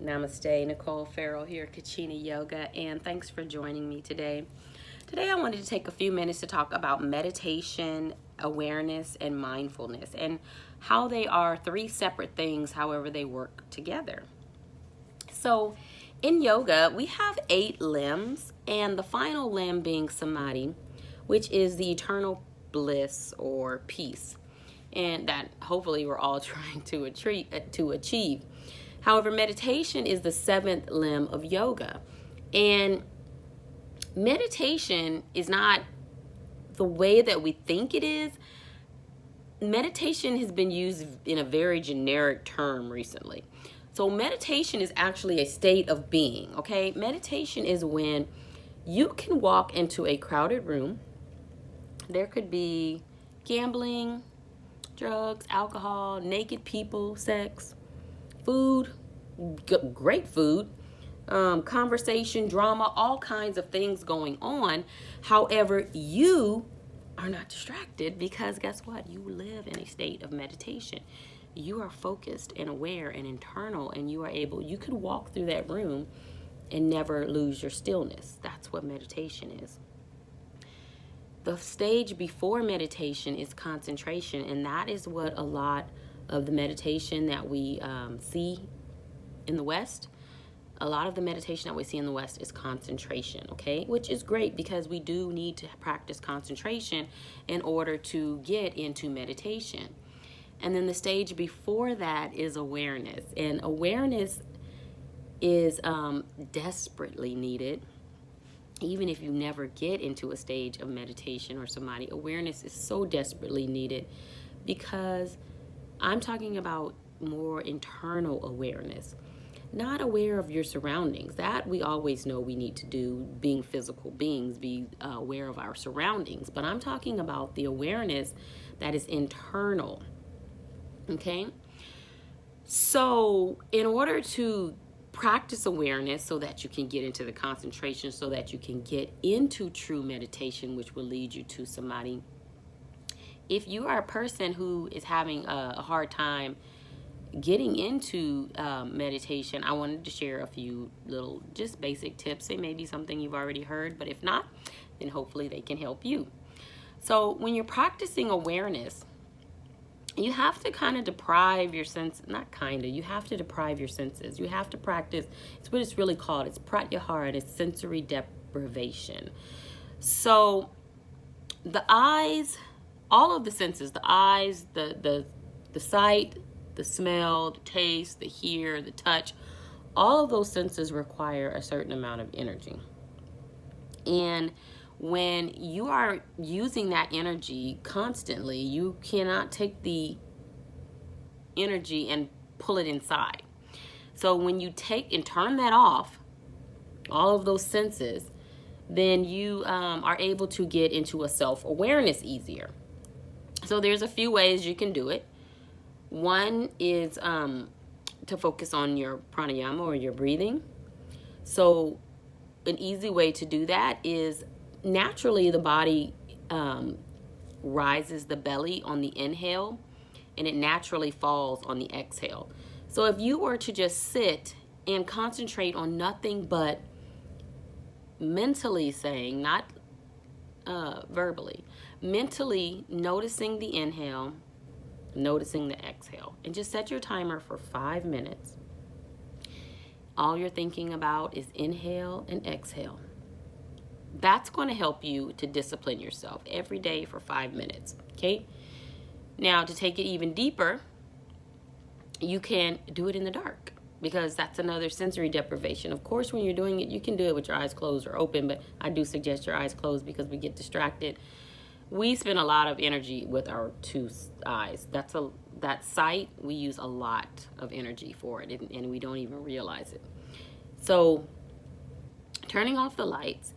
Namaste, Nicole Farrell here, Kachina Yoga, and thanks for joining me today. Today I wanted to take a few minutes to talk about meditation, awareness, and mindfulness, and how they are three separate things, however they work together. So in yoga, we have 8 limbs, and the final limb being samadhi, which is the eternal bliss or peace, and that hopefully we're all trying to achieve. However, meditation is the 7th limb of yoga, and meditation is not the way that we think it is. Meditation has been used in a very generic term recently. So meditation is actually a state of being, okay? Meditation is when you can walk into a crowded room. There could be gambling, drugs, alcohol, naked people, sex, food, great food, conversation, drama, all kinds of things going on. However, you are not distracted because guess what? You live in a state of meditation. You are focused and aware and internal, and you could walk through that room and never lose your stillness. That's what meditation is. The stage before meditation is concentration, and that is what a lot of the meditation that we see in the West, a lot of the meditation that we see in the West is concentration, okay? Which is great because we do need to practice concentration in order to get into meditation. And then the stage before that is awareness. And awareness is desperately needed. Even if you never get into a stage of meditation or samadhi, awareness is so desperately needed because I'm talking about more internal awareness. Not aware of your surroundings. That we always know we need to do, being physical beings, be aware of our surroundings. But I'm talking about the awareness that is internal. Okay? So in order to practice awareness so that you can get into the concentration, so that you can get into true meditation, which will lead you to samadhi, if you are a person who is having a hard time getting into meditation, I wanted to share a few little just basic tips. They may be something you've already heard, but if not, then hopefully they can help you. So when you're practicing awareness, you have to kind of deprive your senses, you have to deprive your senses. You have to practice, it's what it's really called. It's pratyahara, it's sensory deprivation. So the eyes, all of the senses, the eyes, the sight, the smell, the taste, the hear, the touch, all of those senses require a certain amount of energy. And when you are using that energy constantly, you cannot take the energy and pull it inside. So when you take and turn that off, all of those senses, then you are able to get into a self-awareness easier. So there's a few ways you can do it. One is to focus on your pranayama or your breathing. So an easy way to do that is naturally the body rises the belly on the inhale and it naturally falls on the exhale. So if you were to just sit and concentrate on nothing but mentally saying, not verbally, mentally noticing the inhale, noticing the exhale, and just set your timer for 5 minutes. All you're thinking about is inhale and exhale. That's going to help you to discipline yourself every day for 5 minutes, okay? Now, to take it even deeper, you can do it in the dark because that's another sensory deprivation. Of course, when you're doing it, you can do it with your eyes closed or open, but I do suggest your eyes closed because we get distracted. We spend a lot of energy with our 2 eyes. That sight, we use a lot of energy for it, and we don't even realize it. So turning off the lights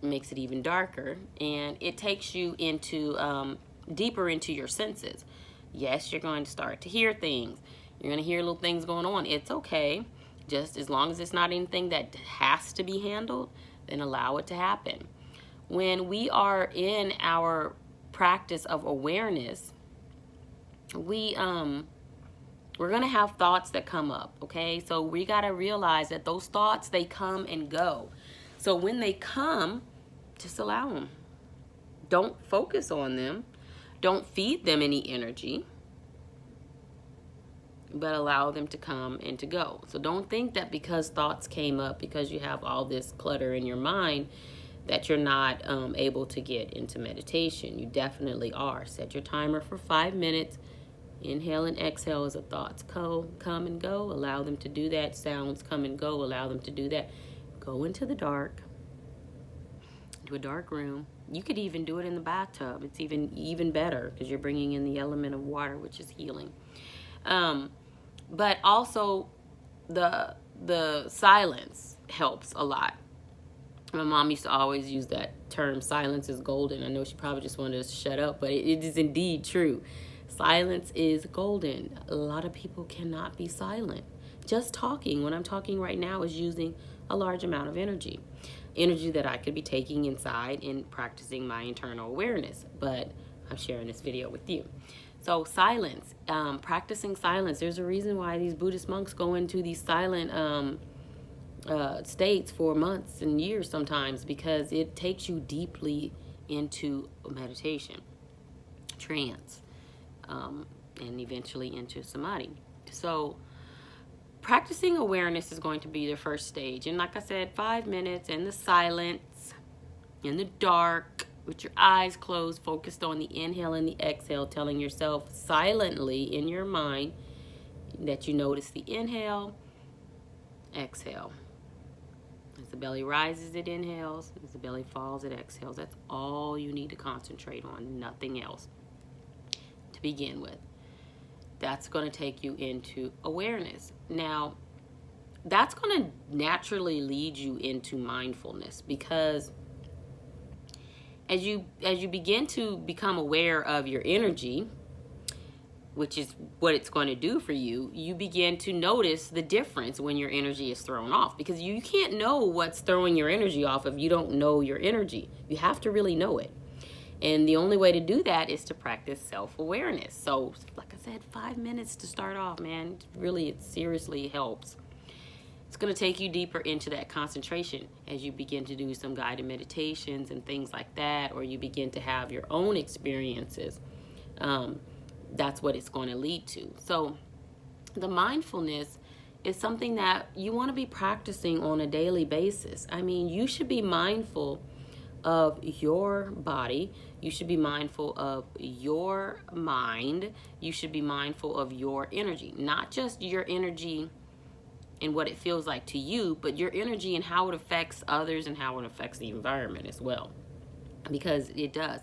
makes it even darker, and it takes you into deeper into your senses. Yes, you're going to start to hear things. You're going to hear little things going on. It's okay. Just as long as it's not anything that has to be handled, then allow it to happen. When we are in our practice of awareness, we We're going to have thoughts that come up, okay? So we got to realize that those thoughts, they come and go. So when they come, just allow them. Don't focus on them. Don't feed them any energy, but allow them to come and to go. So don't think that because thoughts came up, because you have all this clutter in your mind, that you're not able to get into meditation. You definitely are. Set your timer for 5 minutes. Inhale and exhale as the thoughts come and go. Allow them to do that. Sounds come and go. Allow them to do that. Go into the dark, into a dark room. You could even do it in the bathtub. It's even better because you're bringing in the element of water, which is healing. But also the silence helps a lot. My mom used to always use that term, silence is golden. I know she probably just wanted us to shut up, but it is indeed true. Silence is golden. A lot of people cannot be silent. Just talking, when I'm talking right now, is using a large amount of energy that I could be taking inside and practicing my internal awareness, but I'm sharing this video with you. So silence, practicing silence. There's a reason why these Buddhist monks go into these silent states for months and years sometimes, because it takes you deeply into meditation, trance, and eventually into samadhi. So practicing awareness is going to be the first stage. And like I said, 5 minutes in the silence, in the dark, with your eyes closed, focused on the inhale and the exhale, telling yourself silently in your mind that you notice the inhale, exhale. As the belly rises, it inhales. As the belly falls, it exhales. That's all you need to concentrate on, nothing else to begin with. That's going to take you into awareness. Now, that's going to naturally lead you into mindfulness, because as you begin to become aware of your energy, which is what it's going to do for you, you begin to notice the difference when your energy is thrown off, because you can't know what's throwing your energy off if you don't know your energy. You have to really know it. And the only way to do that is to practice self-awareness. So, like I said, 5 minutes to start off, man. It seriously helps. It's going to take you deeper into that concentration as you begin to do some guided meditations and things like that, or you begin to have your own experiences. That's what it's going to lead to. So the mindfulness is something that you want to be practicing on a daily basis. I mean, you should be mindful of your body. You should be mindful of your mind. You should be mindful of your energy, not just your energy and what it feels like to you, but your energy and how it affects others and how it affects the environment as well, because it does.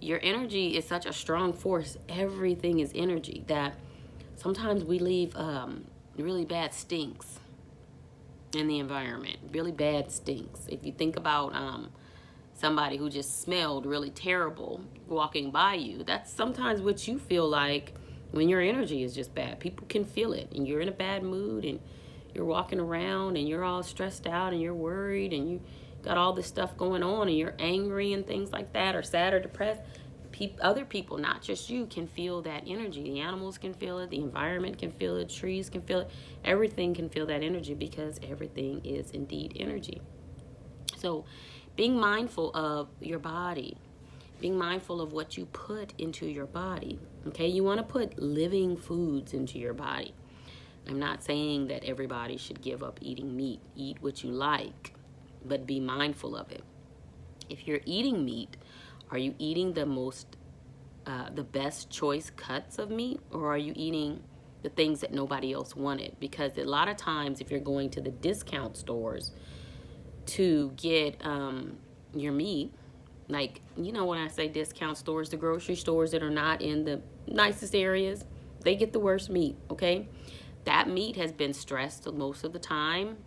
Your energy is such a strong force. Everything is energy, that sometimes we leave really bad stinks in the environment. Really bad stinks. If you think about somebody who just smelled really terrible walking by you, that's sometimes what you feel like when your energy is just bad. People can feel it, and you're in a bad mood, and you're walking around, and you're all stressed out, and you're worried, and you got all this stuff going on, and you're angry and things like that, or sad or depressed. Other people, not just you, can feel that energy. The animals can feel it. The environment can feel it. Trees can feel it. Everything can feel that energy, because everything is indeed energy. So being mindful of your body, being mindful of what you put into your body. Okay, you want to put living foods into your body. I'm not saying that everybody should give up eating meat. Eat what you like, but be mindful of it. If you're eating meat, are you eating the best choice cuts of meat, or are you eating the things that nobody else wanted? Because a lot of times, if you're going to the discount stores to get your meat, like, when I say discount stores, the grocery stores that are not in the nicest areas, they get the worst meat, okay? That meat has been stressed most of the time.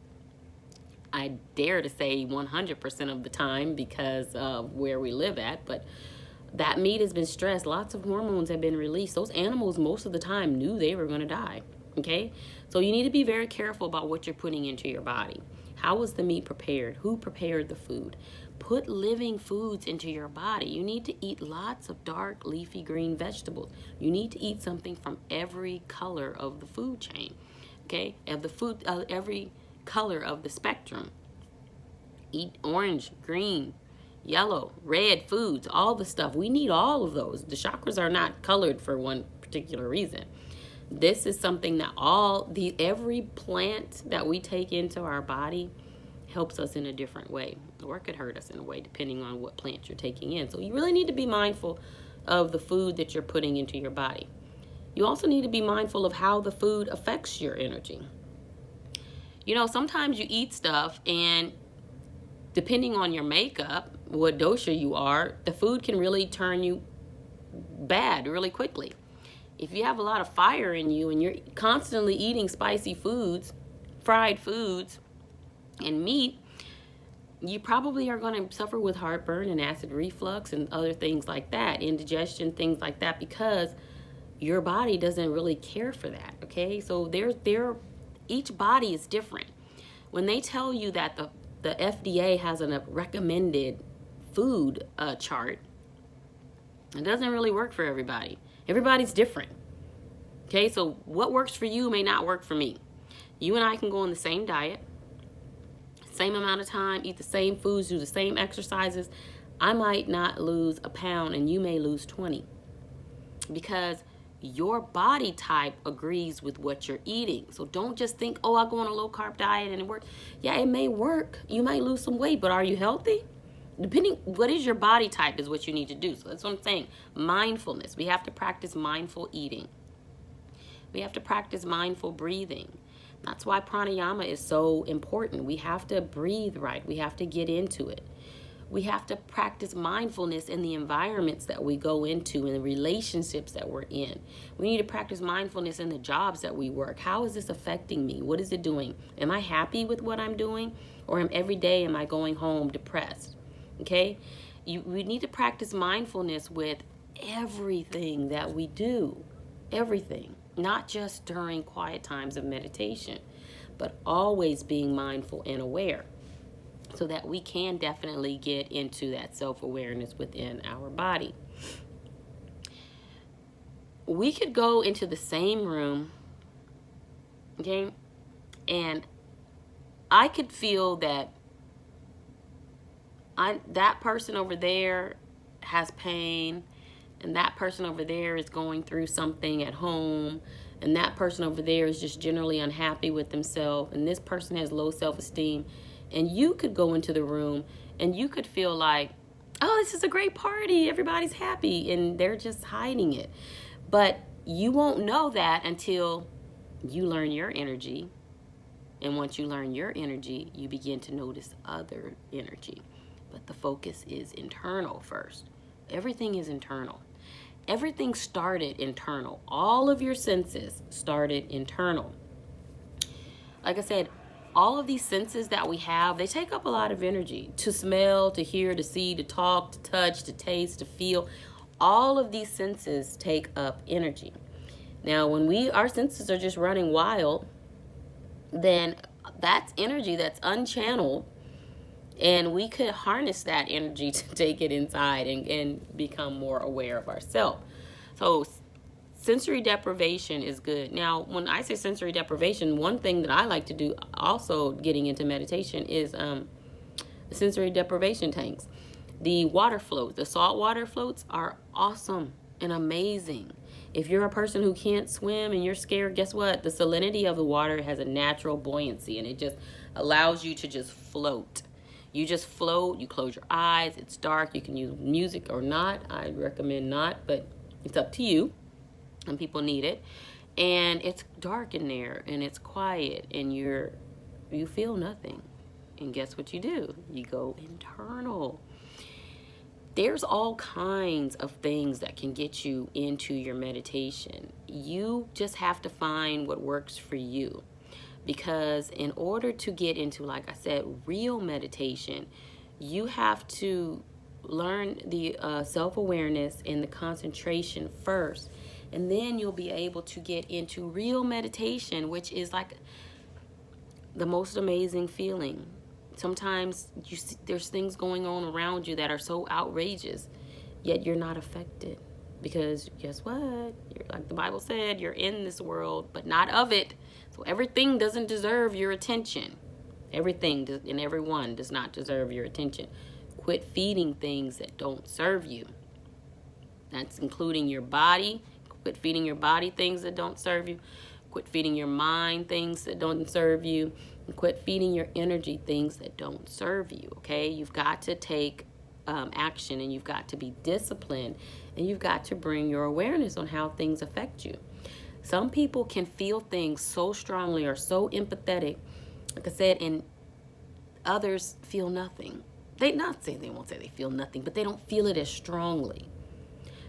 I dare to say 100% of the time, because of where we live at, but that meat has been stressed. Lots of hormones have been released. Those animals most of the time knew they were going to die, okay? So you need to be very careful about what you're putting into your body. How was the meat prepared? Who prepared the food? Put living foods into your body. You need to eat lots of dark, leafy green vegetables. You need to eat something from every color of the food chain. Okay? Of the food, every color of the spectrum. Eat orange, green, yellow, red foods, all the stuff. We need all of those. The chakras are not colored for one particular reason. This is something that every plant that we take into our body helps us in a different way, or it could hurt us in a way depending on what plant you're taking in. So you really need to be mindful of the food that you're putting into your body. You also need to be mindful of how the food affects your energy. You know, sometimes you eat stuff and depending on your makeup, what dosha you are, the food can really turn you bad really quickly. If you have a lot of fire in you and you're constantly eating spicy foods, fried foods, and meat, you probably are going to suffer with heartburn and acid reflux and other things like that, indigestion, things like that, because your body doesn't really care for that, okay? So each body is different. When they tell you that the FDA has a recommended food chart, it doesn't really work for everybody. Everybody's different. Okay, so what works for you may not work for me. You and I can go on the same diet, same amount of time, eat the same foods, do the same exercises. I might not lose a pound and you may lose 20 because your body type agrees with what you're eating. So don't just think, oh, I'll go on a low carb diet and it works. Yeah, it may work. You might lose some weight, but are you healthy? Depending, what is your body type is what you need to do. So that's what I'm saying. Mindfulness. We have to practice mindful eating. We have to practice mindful breathing. That's why pranayama is so important. We have to breathe right. We have to get into it. We have to practice mindfulness in the environments that we go into and the relationships that we're in. We need to practice mindfulness in the jobs that we work. How is this affecting me? What is it doing? Am I happy with what I'm doing? Or every day am I going home depressed? Okay? We need to practice mindfulness with everything that we do. Everything. Not just during quiet times of meditation, but always being mindful and aware so that we can definitely get into that self-awareness within our body. We could go into the same room, okay, and I could feel that that person over there has pain, and that person over there is going through something at home, and that person over there is just generally unhappy with themselves, and this person has low self-esteem. And you could go into the room and you could feel like, oh, this is a great party, everybody's happy, and they're just hiding it. But you won't know that until you learn your energy. And once you learn your energy, you begin to notice other energy. But the focus is internal first. Everything is internal. Everything started internal. All of your senses started internal. Like I said, all of these senses that we have, they take up a lot of energy. To smell, to hear, to see, to talk, to touch, to taste, to feel. All of these senses take up energy. Now, when our senses are just running wild, then that's energy that's unchanneled, and we could harness that energy to take it inside and become more aware of ourselves. So sensory deprivation is good. Now, when I say sensory deprivation, one thing that I like to do also getting into meditation is sensory deprivation tanks. The water floats, the saltwater floats are awesome and amazing. If you're a person who can't swim and you're scared, guess what? The salinity of the water has a natural buoyancy, and it just allows you to just float. You just float, you close your eyes, it's dark, you can use music or not. I recommend not, but it's up to you. Some people need it. And it's dark in there and it's quiet and you feel nothing. And guess what you do? You go internal. There's all kinds of things that can get you into your meditation. You just have to find what works for you. Because in order to get into, like I said, real meditation, you have to learn the self-awareness and the concentration first. And then you'll be able to get into real meditation, which is like the most amazing feeling. Sometimes you see, there's things going on around you that are so outrageous, yet you're not affected. Because guess what? You're, like the Bible said, you're in this world, but not of it. So everything doesn't deserve your attention. Everything and everyone does not deserve your attention. Quit feeding things that don't serve you. That's including your body. Quit feeding your body things that don't serve you. Quit feeding your mind things that don't serve you. And quit feeding your energy things that don't serve you, okay? You've got to take action, and you've got to be disciplined, and you've got to bring your awareness on how things affect you. Some people can feel things so strongly or so empathetic, like I said, and others feel nothing. They won't say they feel nothing, but they don't feel it as strongly.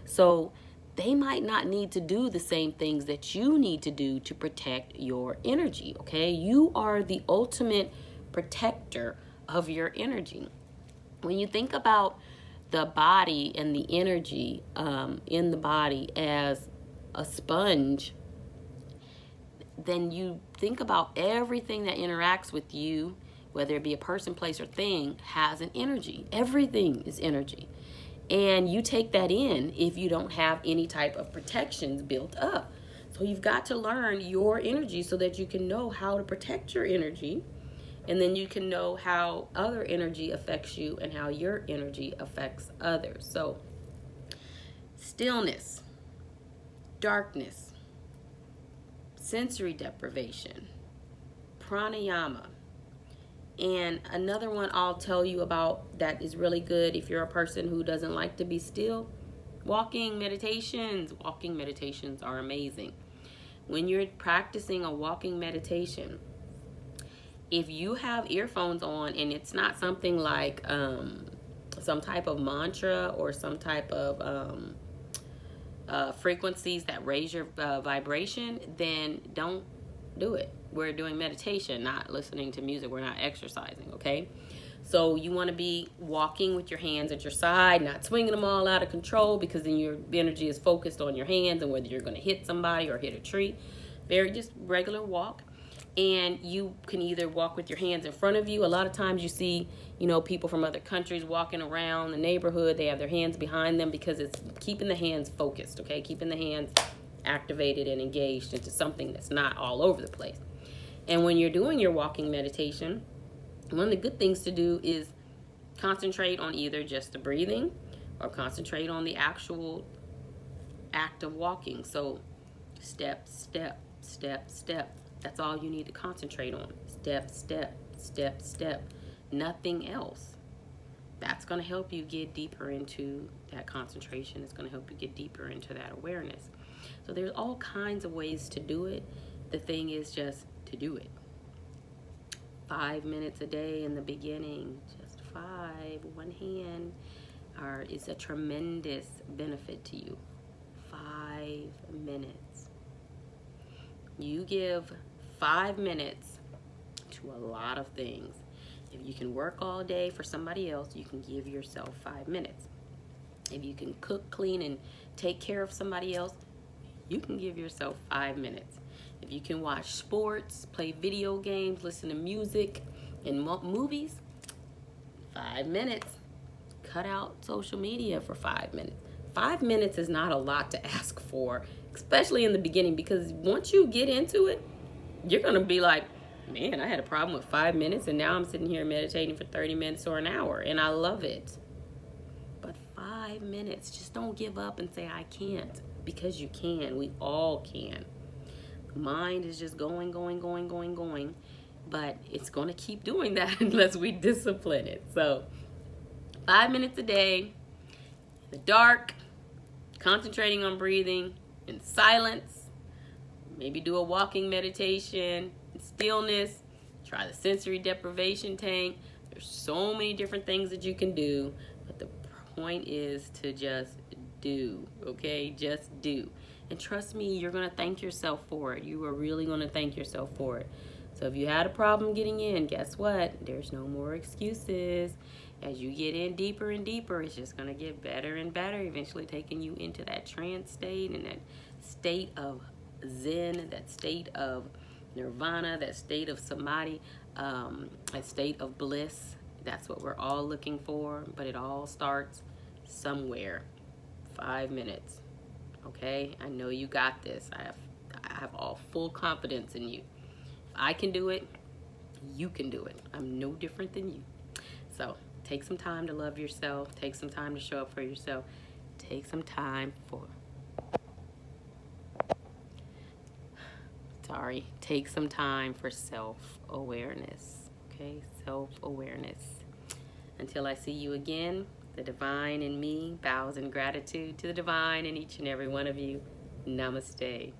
So they might not need to do the same things that you need to do to protect your energy, okay? You are the ultimate protector of your energy. When you think about the body and the energy in the body as a sponge, then you think about everything that interacts with you, whether it be a person, place, or thing, has an energy. Everything is energy. And you take that in if you don't have any type of protections built up. So you've got to learn your energy so that you can know how to protect your energy. And then you can know how other energy affects you and how your energy affects others. So stillness, darkness, sensory deprivation, pranayama. And another one I'll tell you about that is really good if you're a person who doesn't like to be still, walking meditations. Walking meditations are amazing. When you're practicing a walking meditation, if you have earphones on and it's not something like some type of mantra or some type of frequencies that raise your vibration, then don't do it. We're doing meditation, not listening to music. We're not exercising, okay? So you want to be walking with your hands at your side, not swinging them all out of control, because then your energy is focused on your hands and whether you're going to hit somebody or hit a tree. Very just regular walk. And you can either walk with your hands in front of you. A lot of times you see, people from other countries walking around the neighborhood. They have their hands behind them because it's keeping the hands focused, okay? Keeping the hands activated and engaged into something that's not all over the place. And when you're doing your walking meditation, one of the good things to do is concentrate on either just the breathing or concentrate on the actual act of walking. So step, step, step, step. That's all you need to concentrate on. Step, step, step, step. Nothing else. That's going to help you get deeper into that concentration. It's going to help you get deeper into that awareness. So there's all kinds of ways to do it. The thing is just to do it. 5 minutes a day in the beginning, just 5, one hand, is a tremendous benefit to you. 5 minutes. You give 5 minutes to a lot of things. If you can work all day for somebody else, you can give yourself 5 minutes. If you can cook, clean, and take care of somebody else, you can give yourself 5 minutes. If you can watch sports, play video games, listen to music and movies, 5 minutes. Cut out social media for 5 minutes. 5 minutes is not a lot to ask for, especially in the beginning, because once you get into it, you're going to be like, man, I had a problem with 5 minutes and now I'm sitting here meditating for 30 minutes or an hour and I love it. But 5 minutes, just don't give up and say I can't, because you can. We all can. Mind is just going, but it's going to keep doing that unless we discipline it. So 5 minutes a day, in the dark, concentrating on breathing, in silence, maybe do a walking meditation, in stillness, try the sensory deprivation tank. There's so many different things that you can do, but the point is to just do, okay? Just do. And trust me, you're going to thank yourself for it. You are really going to thank yourself for it. So if you had a problem getting in, guess what? There's no more excuses. As you get in deeper and deeper, it's just going to get better and better, eventually taking you into that trance state and that state of zen, that state of nirvana, that state of samadhi, a state of bliss. That's what we're all looking for, but it all starts somewhere. 5 minutes. Okay? I know you got this. I have all full confidence in you. If I can do it, you can do it. I'm no different than you. So take some time to love yourself. Take some time to show up for yourself. Take some time take some time for self-awareness. Okay? Self-awareness. Until I see you again, the divine in me bows in gratitude to the divine in each and every one of you. Namaste.